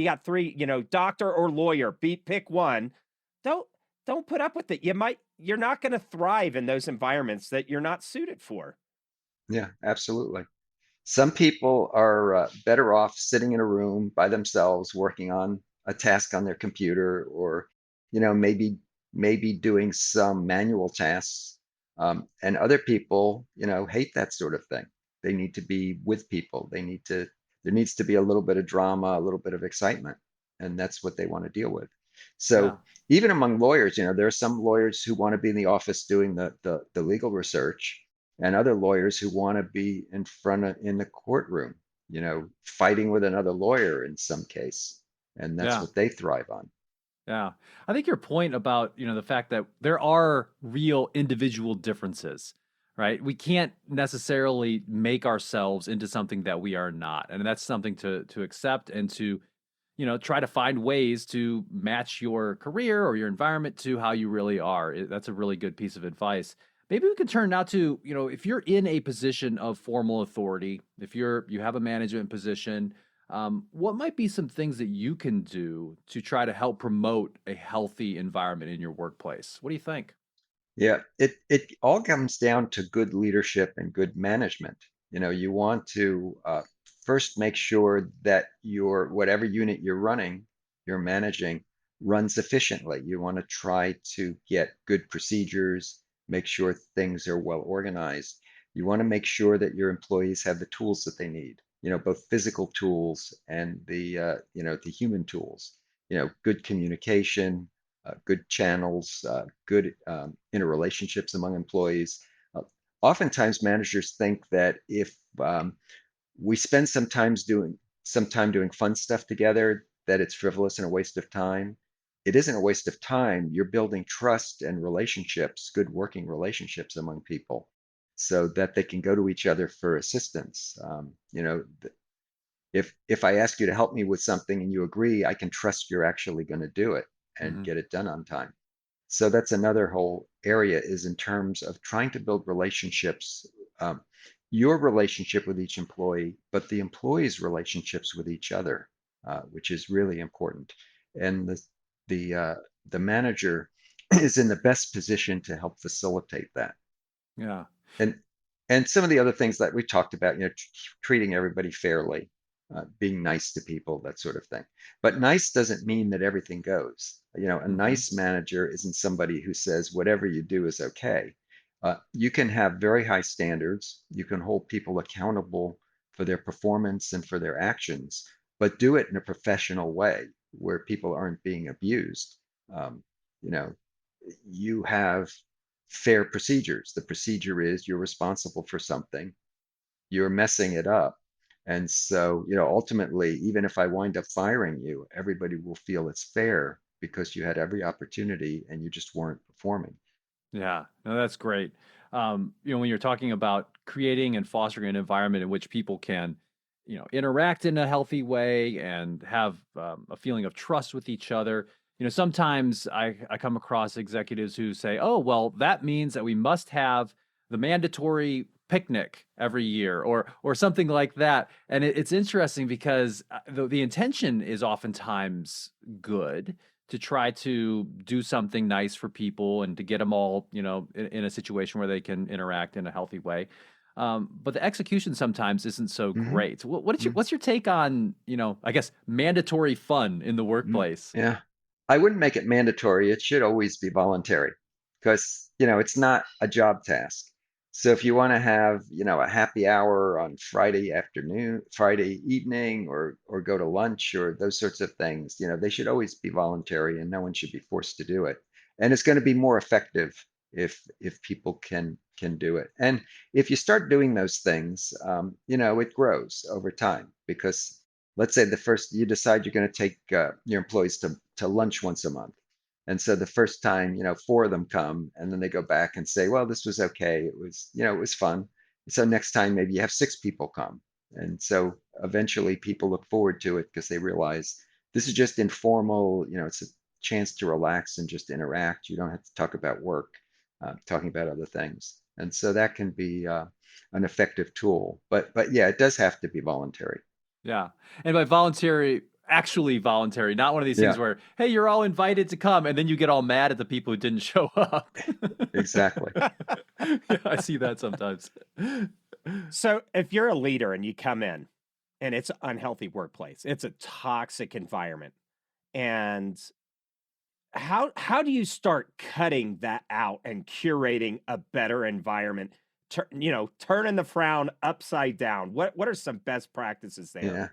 got three, doctor or lawyer, pick one, don't don't put up with it. You're not going to thrive in those environments that you're not suited for. Yeah, absolutely. Some people are better off sitting in a room by themselves working on a task on their computer, or maybe doing some manual tasks. And other people, hate that sort of thing. They need to be with people. There needs to be a little bit of drama, a little bit of excitement, and that's what they want to deal with. Yeah. So even among lawyers, there are some lawyers who want to be in the office doing the legal research, and other lawyers who want to be in the courtroom, fighting with another lawyer in some case. And that's Yeah. what they thrive on. Yeah. I think your point about, the fact that there are real individual differences, right? We can't necessarily make ourselves into something that we are not. And that's something to accept and to, try to find ways to match your career or your environment to how you really are. That's a really good piece of advice. Maybe we can turn now to, if you're in a position of formal authority, if you have a management position, what might be some things that you can do to try to help promote a healthy environment in your workplace? What do you think? Yeah, it all comes down to good leadership and good management. You want to first make sure that your whatever unit you're managing, runs efficiently. You want to try to get good procedures, make sure things are well organized. You want to make sure that your employees have the tools that they need, both physical tools and the human tools, good communication, good channels, good interrelationships among employees. Uh, Oftentimes, managers think that if we spend some time doing fun stuff together, that it's frivolous and a waste of time. It isn't a waste of time. You're building trust and relationships, good working relationships among people, so that they can go to each other for assistance. If I ask you to help me with something and you agree, I can trust you're actually going to do it and Hmm. get it done on time. So that's another whole area, is in terms of trying to build relationships, um, your relationship with each employee, but the employees' relationships with each other, which is really important. And the uh, the manager is in the best position to help facilitate that. Yeah. And some of the other things that we talked about, treating everybody fairly, being nice to people, that sort of thing. But nice doesn't mean that everything goes. A Hmm. nice manager isn't somebody who says whatever you do is okay. You can have very high standards. You can hold people accountable for their performance and for their actions, but do it in a professional way where people aren't being abused. Um, you know, you have fair procedures. The procedure is you're responsible for something, you're messing it up. And so, ultimately, even if I wind up firing you, everybody will feel it's fair because you had every opportunity and you just weren't performing. Yeah. No, that's great. When you're talking about creating and fostering an environment in which people can, interact in a healthy way and have a feeling of trust with each other. Sometimes I come across executives who say, "Oh, well, that means that we must have the mandatory picnic every year," or something like that. And it's interesting because the intention is oftentimes good to try to do something nice for people and to get them all, in a situation where they can interact in a healthy way. but the execution sometimes isn't so Hmm. great. What's your take on, I guess, mandatory fun in the workplace? Yeah. I wouldn't make it mandatory. It should always be voluntary because, it's not a job task. So if you want to have, a happy hour on Friday afternoon, Friday evening, or go to lunch or those sorts of things, they should always be voluntary and no one should be forced to do it. And it's going to be more effective if people can do it. And if you start doing those things, it grows over time because let's say the first you decide you're going to take your employees to lunch once a month, and so the first time, four of them come, and then they go back and say, well, this was okay, it was fun. So next time maybe you have six people come, and so eventually people look forward to it because they realize this is just informal, it's a chance to relax and just interact. You don't have to talk about work, talking about other things, and so that can be an effective tool. But yeah, it does have to be voluntary. Yeah. And by voluntary, actually voluntary, not one of these things Yeah, where, hey, you're all invited to come, and then you get all mad at the people who didn't show up. exactly. Yeah, I see that sometimes. So if you're a leader and you come in and it's an unhealthy workplace, it's a toxic environment. And how do you start cutting that out and curating a better environment? Turning the frown upside down. What are some best practices there? Yeah.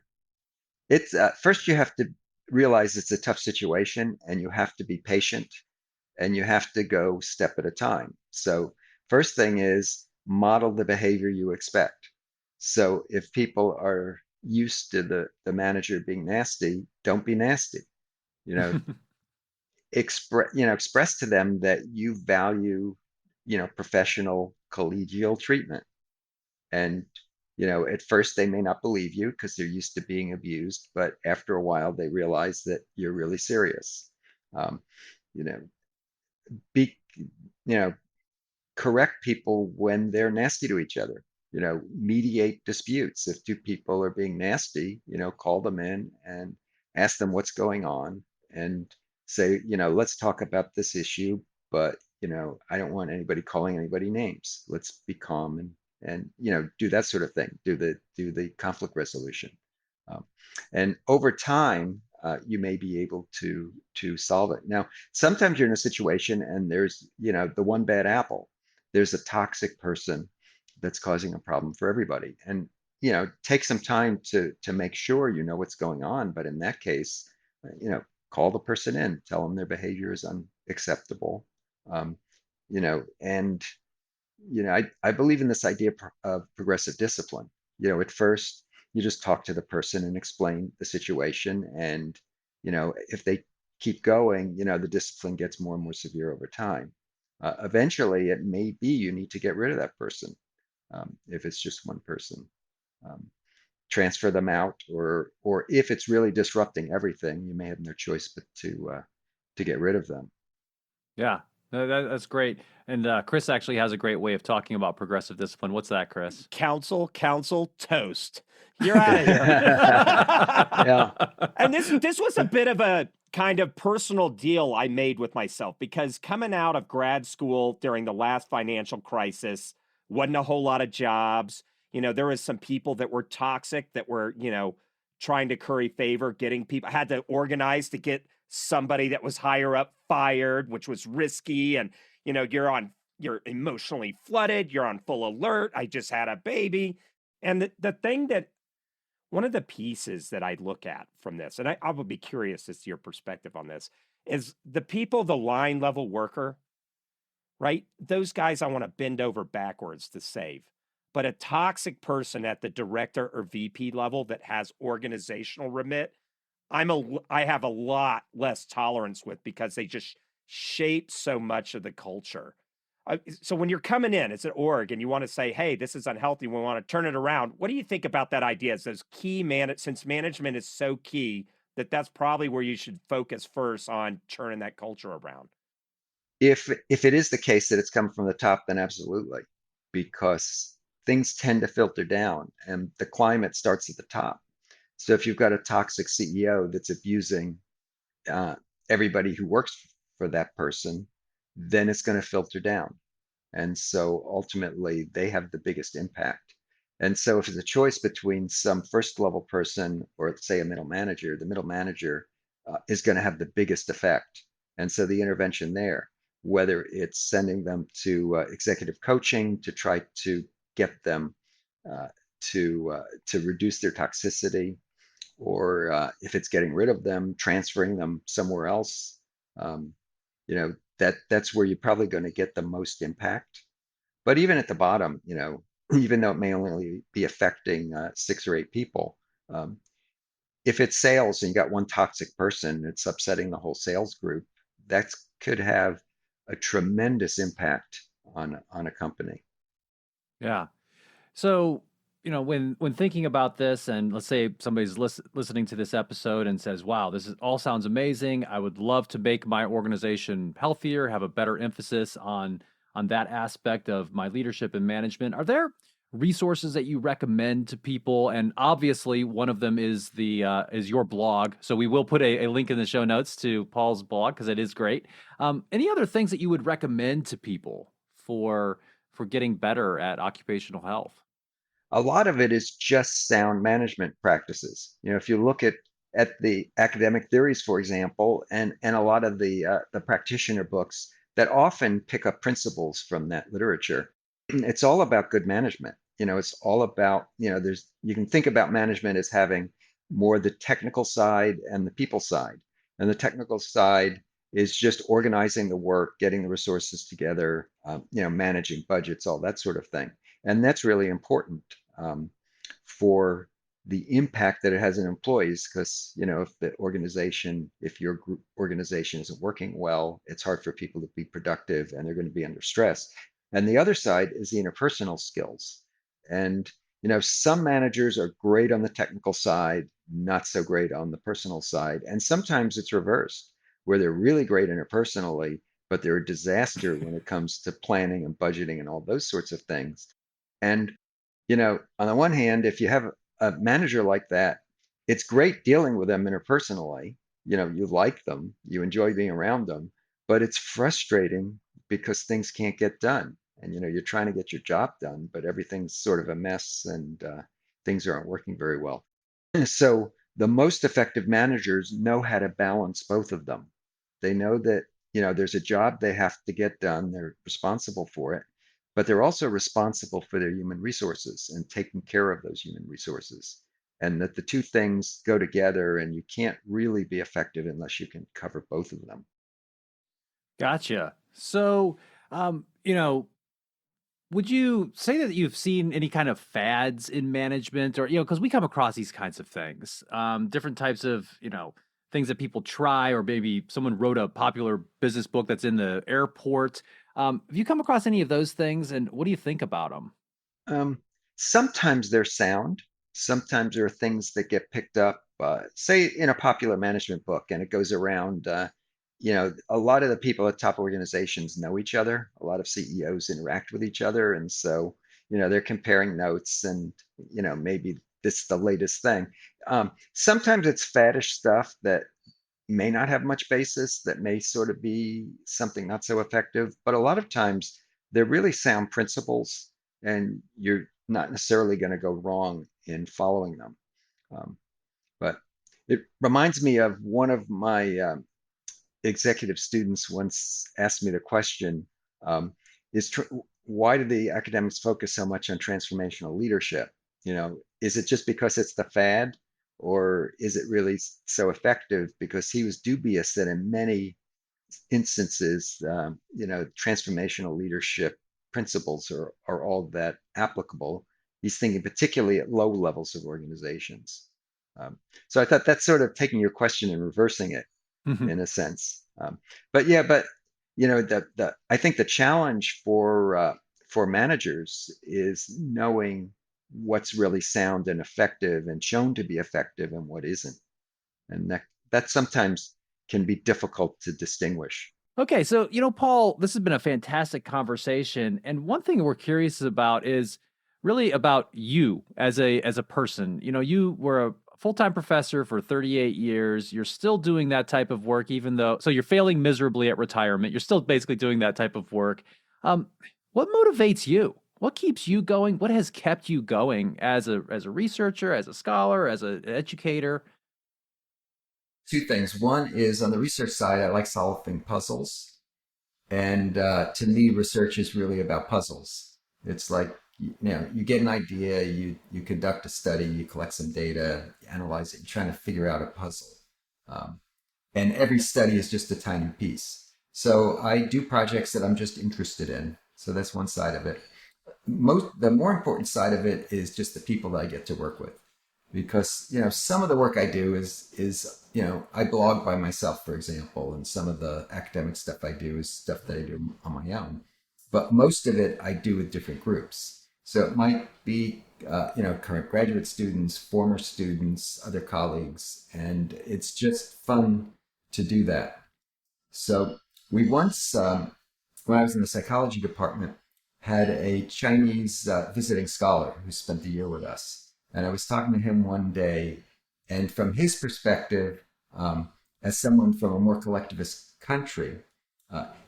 It's first you have to realize it's a tough situation and you have to be patient and you have to go step at a time. So first thing is model the behavior you expect. So if people are used to the manager being nasty, don't be nasty. You know, express to them that you value, professional collegial treatment. And, at first they may not believe you because they're used to being abused, but after a while they realize that you're really serious. Um, you know, be, you know, correct people when they're nasty to each other. Mediate disputes. If two people are being nasty, call them in and ask them what's going on and say, let's talk about this issue, but I don't want anybody calling anybody names. Let's be calm and do that sort of thing. Do the conflict resolution. Um, and over time, you may be able to solve it. Now, sometimes you're in a situation and there's the one bad apple. There's a toxic person that's causing a problem for everybody, and take some time to make sure you know what's going on. But in that case, call the person in, tell them their behavior is unacceptable. Um, and I believe in this idea of progressive discipline. At first, you just talk to the person and explain the situation. And, if they keep going, the discipline gets more and more severe over time. Eventually, it may be you need to get rid of that person if it's just one person. Um, Transfer them out, or if it's really disrupting everything, you may have no choice but to get rid of them. Yeah, that's great. And Chris actually has a great way of talking about progressive discipline. What's that, Chris? Council, toast. You're out of here. Yeah. And this was a bit of a kind of personal deal I made with myself because coming out of grad school during the last financial crisis, wasn't a whole lot of jobs. There was some people that were toxic that were, trying to curry favor, getting people. I had to organize to get somebody that was higher up fired, which was risky. And, you're emotionally flooded, you're on full alert. I just had a baby. And the thing that one of the pieces that I look at from this, and I would be curious as to your perspective on this, is the people, the line level worker, right? Those guys I want to bend over backwards to save. But a toxic person at the director or VP level that has organizational remit, I have a lot less tolerance with because they just shape so much of the culture. So when you're coming in, it's an org, and you want to say, "Hey, this is unhealthy. We want to turn it around." What do you think about that idea? As those since management is so key, that's probably where you should focus first on turning that culture around. If it is the case that it's come from the top, then absolutely, because things tend to filter down, and the climate starts at the top. So if you've got a toxic CEO that's abusing uh, everybody who works for that person, then it's going to filter down. And so ultimately, they have the biggest impact. And so if it's a choice between some first level person or, say, a middle manager, the middle manager is going to have the biggest effect. And so the intervention there, whether it's sending them to executive coaching to try to get them uh, to reduce their toxicity, or if it's getting rid of them, transferring them somewhere else, um, that's where you're probably going to get the most impact. But even at the bottom, even though it may only be affecting 6 or 8 people, um, if it's sales and you got one toxic person, it's upsetting the whole sales group. That could have a tremendous impact on a company. Yeah. So, when thinking about this, and let's say somebody's listening to this episode and says, "Wow, this all sounds amazing. I would love to make my organization healthier, have a better emphasis on that aspect of my leadership and management." Are there resources that you recommend to people? And obviously, one of them is the is your blog. So we will put a link in the show notes to Paul's blog because it is great. Any other things that you would recommend to people for getting better at occupational health? A lot of it is just sound management practices. If you look at the academic theories, for example, and a lot of the practitioner books that often pick up principles from that literature, it's all about good management. It's all about, you can think about management as having more the technical side and the people side. And the technical side is just organizing the work, getting the resources together, managing budgets, all that sort of thing. And that's really important um, for the impact that it has on employees. Because if your group organization isn't working well, it's hard for people to be productive, and they're going to be under stress. And the other side is the interpersonal skills. And some managers are great on the technical side, not so great on the personal side. And sometimes it's reversed, where they're really great interpersonally, but they're a disaster when it comes to planning and budgeting and all those sorts of things. And on the one hand, if you have a manager like that, it's great dealing with them interpersonally. You like them, you enjoy being around them, but it's frustrating because things can't get done. And you're trying to get your job done, but everything's sort of a mess, and things aren't working very well. So the most effective managers know how to balance both of them. They know that, there's a job they have to get done, they're responsible for it, but they're also responsible for their human resources and taking care of those human resources. And that the two things go together, and you can't really be effective unless you can cover both of them. Gotcha. So, would you say that you've seen any kind of fads in management, or, because we come across these kinds of things, different types of, things that people try, or maybe someone wrote a popular business book that's in the airport. Have you come across any of those things, and what do you think about them? Um, Sometimes they're sound. Sometimes there are things that get picked up, say in a popular management book, and it goes around. A lot of the people at top organizations know each other. A lot of CEOs interact with each other, and so they're comparing notes, and maybe this is the latest thing. Sometimes it's faddish stuff that may not have much basis, that may sort of be something not so effective. But a lot of times they're really sound principles, and you're not necessarily going to go wrong in following them. Um, but it reminds me of one of my executive students once asked me the question, um, is why do the academics focus so much on transformational leadership? Is it just because it's the fad, or is it really so effective? Because he was dubious that in many instances, transformational leadership principles are all that applicable. He's thinking particularly at low levels of organizations. Um, so I thought that's sort of taking your question and reversing it in a sense. But yeah, but the I think the challenge for managers is knowing what's really sound and effective and shown to be effective, and what isn't, and that sometimes can be difficult to distinguish. Okay, so Paul, this has been a fantastic conversation, and one thing we're curious about is really about you as a person. You were a full-time professor for 38 years. You're still doing that type of work, even though you're failing miserably at retirement. You're still basically doing that type of work. Um, What motivates you? What keeps you going? What has kept you going as a researcher, as a scholar, as an educator? Two things. One is on the research side, I like solving puzzles. And to me, research is really about puzzles. It's like, you get an idea, you conduct a study, you collect some data, you analyze it, you're trying to figure out a puzzle. Um, and every study is just a tiny piece. So I do projects that I'm just interested in. So that's one side of it. The more important side of it is just the people that I get to work with, because some of the work I do is I blog by myself, for example, and some of the academic stuff I do is stuff that I do on my own, but most of it I do with different groups. So it might be current graduate students, former students, other colleagues, and it's just fun to do that. So we once, when I was in the psychology department, had a Chinese visiting scholar who spent the year with us. And I was talking to him one day, and from his perspective, as someone from a more collectivist country,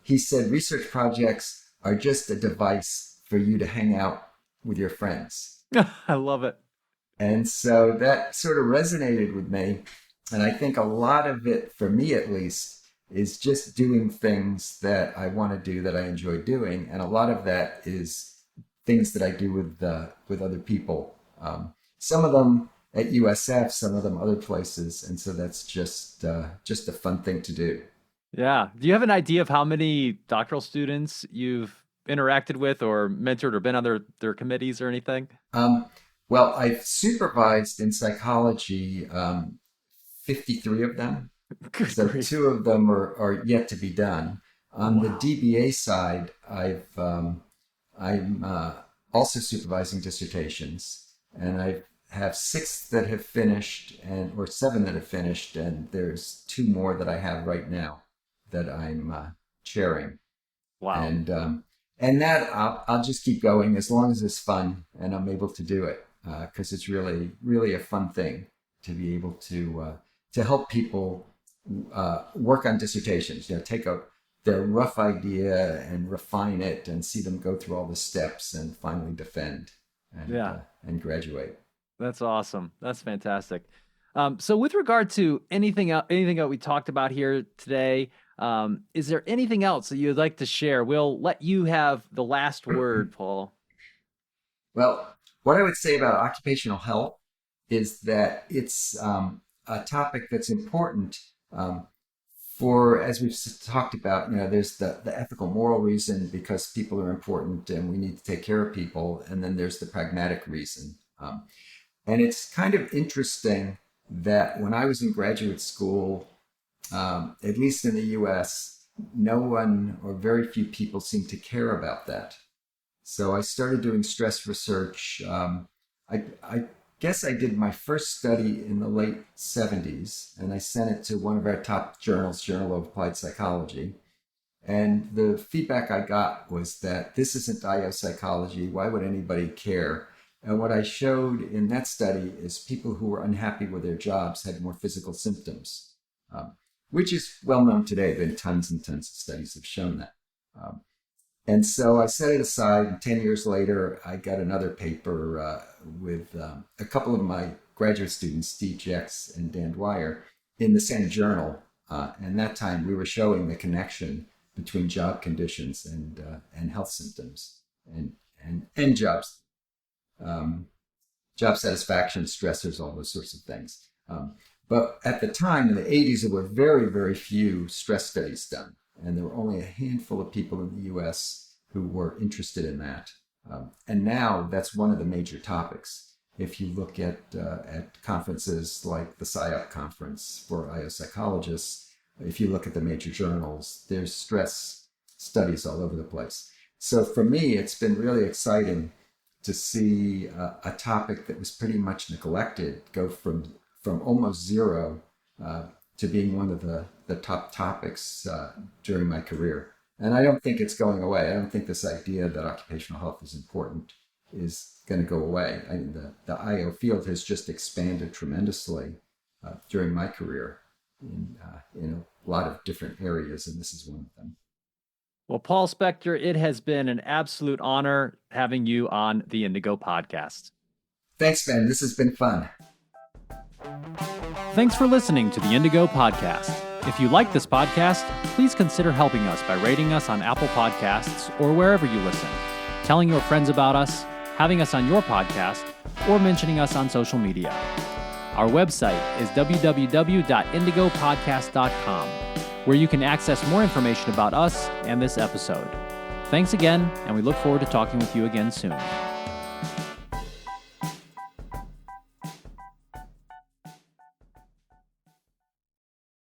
he said research projects are just a device for you to hang out with your friends. I love it. And so that sort of resonated with me. And I think a lot of it, for me at least, is just doing things that I want to do, that I enjoy doing. And a lot of that is things that I do with other people. Some of them at USF, some of them other places. And so that's just a fun thing to do. Yeah. Do you have an idea of how many doctoral students you've interacted with or mentored or been on their committees or anything? Well, I've supervised in psychology 53 of them. So two of them are yet to be done. On the DBA side, I'm also supervising dissertations, and I have 6 that have finished, or 7 that have finished, and there's 2 more that I have right now that I'm chairing. Wow. And that I'll just keep going as long as it's fun and I'm able to do it, because it's really, really a fun thing to be able to help people work on dissertations. Take their rough idea and refine it and see them go through all the steps and finally defend and graduate. That's awesome. That's fantastic. So with regard to anything that we talked about here today, is there anything else that you'd like to share? We'll let you have the last word, Paul. Well, what I would say about occupational health is that it's a topic that's important for, as we've talked about, there's the ethical moral reason, because people are important and we need to take care of people. And then there's the pragmatic reason. And it's kind of interesting that when I was in graduate school, at least in the US, no one or very few people seemed to care about that. So I started doing stress research. I guess I did my first study in the late 70s, and I sent it to one of our top journals, Journal of Applied Psychology. And the feedback I got was that this isn't IO psychology. Why would anybody care? And what I showed in that study is people who were unhappy with their jobs had more physical symptoms, which is well known today. There have been tons and tons of studies have shown that. And so I set it aside, and 10 years later, I got another paper with a couple of my graduate students, Steve Jex and Dan Dwyer, in the same journal. And that time we were showing the connection between job conditions and health symptoms and jobs, job satisfaction, stressors, all those sorts of things. But at the time, in the 80s, there were very, very few stress studies done. And there were only a handful of people in the US who were interested in that. And now that's one of the major topics. If you look at conferences like the SIOP conference for IO psychologists, if you look at the major journals, there's stress studies all over the place. So for me, it's been really exciting to see a topic that was pretty much neglected go from almost zero to being one of the top topics during my career. And I don't think it's going away. I don't think this idea that occupational health is important is going to go away. I mean, the IO field has just expanded tremendously during my career in a lot of different areas, and this is one of them. Well, Paul Spector, it has been an absolute honor having you on the Indigo Podcast. Thanks, Ben. This has been fun. Thanks for listening to the Indigo Podcast. If you like this podcast, please consider helping us by rating us on Apple Podcasts or wherever you listen, telling your friends about us, having us on your podcast, or mentioning us on social media. Our website is www.indigopodcast.com, where you can access more information about us and this episode. Thanks again, and we look forward to talking with you again soon.